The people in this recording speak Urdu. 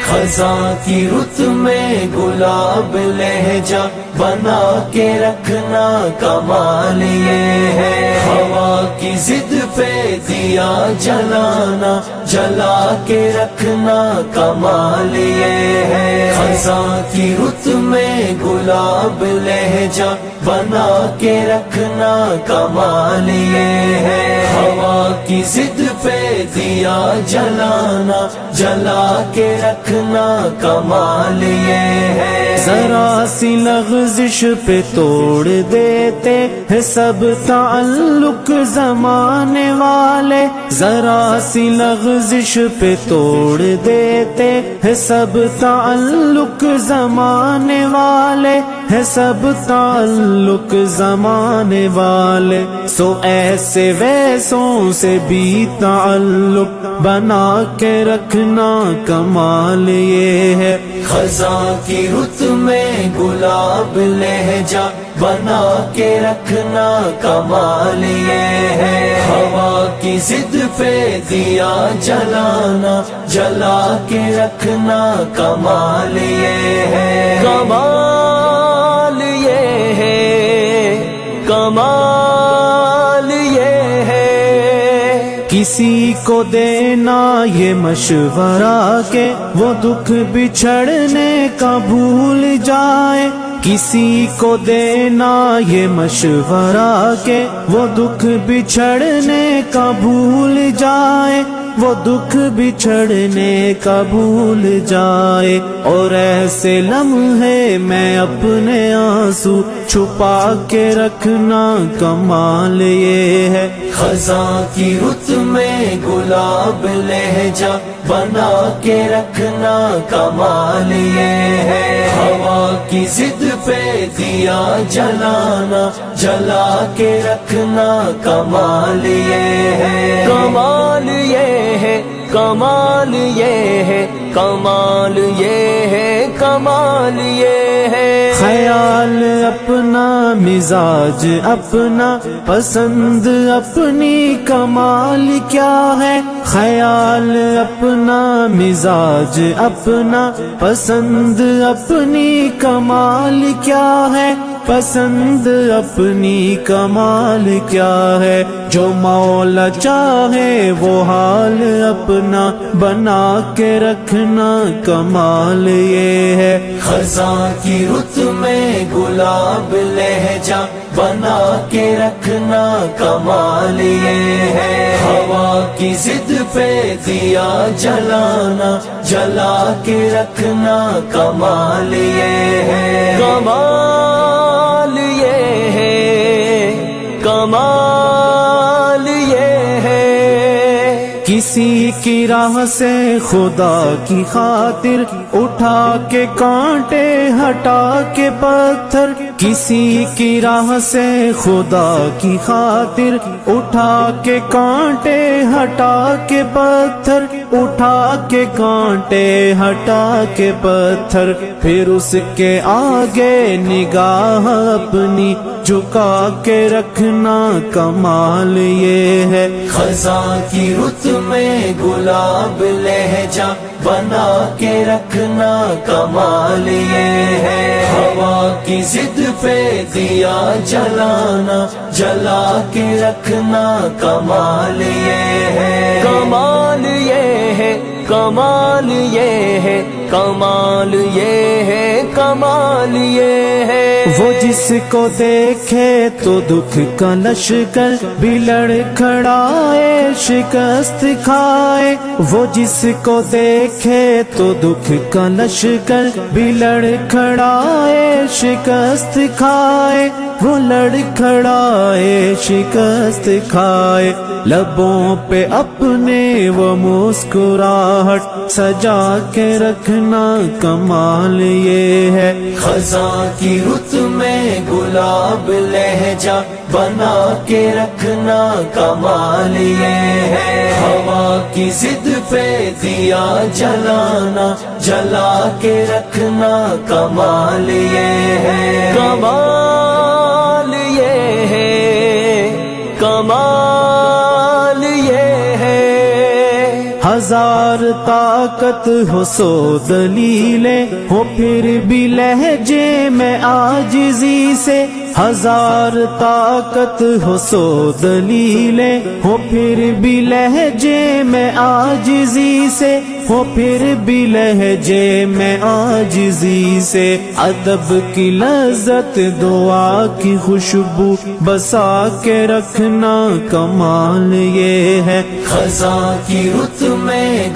خزاں کی رت میں گلاب لہجہ بنا کے رکھنا کمال یہ ہے، ہوا کی ضد پہ دیا جلانا جلا کے رکھنا کمال یہ ہے، خزاں کی رت میں گلاب لہجہ بنا کے رکھنا کمال یہ ہے، ہوا کی ضد پہ دیا جلانا جلا کے رکھنا کمال یہ ہے، ذرا سی لغزش پہ توڑ دیتے ہیں سب تعلق زمانے والے، ذرا سی لغزش پہ توڑ دیتے ہیں سب تعلق زمانے والے، ہے سب تعلق زمانے والے، سو ایسے ویسوں سے بھی تعلق بنا کے رکھنا کمال یہ ہے، خزاں کی رت میں گلاب لہجہ بنا کے رکھنا کمال یہ ہے، ہوا کی ضد پہ دیا جلانا جلا کے رکھنا کمال یہ ہے، کمال یہ ہے، کمال یہ ہے، کسی کو دینا یہ مشورہ کہ وہ دکھ بچھڑنے کا بھول جائے، کسی کو دینا یہ مشورہ کہ وہ دکھ بچھڑنے کا بھول جائے، وہ دکھ بچھڑنے کا بھول جائے، اور ایسے لمحے میں اپنے آنسو چھپا کے رکھنا کمال یہ ہے، خزاں کی رت میں گلاب لہجہ بنا کے رکھنا کمال یہ ہے، ہوا کی ضد پہ دیا جلانا جلا کے رکھنا کمال یہ ہے، کمال یہ ہے، کمال یہ ہے، کمال یہ ہے، کمال یہ ہے، خیال اپنا مزاج اپنا پسند اپنی کمال کیا ہے، خیال اپنا مزاج اپنا پسند اپنی کمال کیا ہے، پسند اپنی کمال کیا ہے، جو مولا چاہے وہ حال اپنا بنا کے رکھنا کمال یہ ہے، خزاں کی رت میں گلاب لہجہ بنا کے رکھنا کمال یہ ہے، ہوا کی ضد پہ دیا جلانا جلا کے رکھنا کمال یہ ہے، کمال یہ ہے، کمال یہ ہے، کسی کی راہ سے خدا کی خاطر اٹھا کے کانٹے ہٹا کے پتھر، کسی کی راہ سے خدا کی خاطر اٹھا کے کانٹے ہٹا کے پتھر، اٹھا کے کانٹے ہٹا کے پتھر، پھر اس کے آگے نگاہ اپنی جھکا کے رکھنا کمال یہ ہے، خزاں کی رت میں گلاب لہجہ بنا کے رکھنا کمال یہ ہے، ہوا کی ضد پہ دیا جلانا جلا کے رکھنا کمال یہ ہے، کمال یہ ہے، کمال یہ ہے، کمال یہ ہے، کمال یہ ہے، وہ جس کو دیکھے تو دکھ کا لشکر بھی لڑکھڑائے شکست کھائے، وہ جس کو دیکھے تو دکھ کا لشکر بھی لڑکھڑائے شکست کھائے، وہ لڑکھڑائے شکست کھائے، لبوں پہ اپنے وہ مسکراہٹ سجا کے رکھنا کمال یہ ہے، خزاں کی رت میں گلاب لہجہ بنا کے رکھنا کمال یہ ہے، ہوا کی ضد پہ دیا جلانا جلا کے رکھنا کمال یہ ہے، کمال یہ ہے، کمال یہ ہے، ہزار طاقت ہو سو دلیلیں ہو پھر بھی لہجے میں عاجزی سے، ہزار طاقت ہو سو دلیلیں ہو پھر بھی لہجے میں عاجزی سے، ہو پھر بھی لہجے میں عاجزی سے، ادب کی لذت دعا کی خوشبو بسا کے رکھنا کمال یہ ہے، خزاں کی رت میں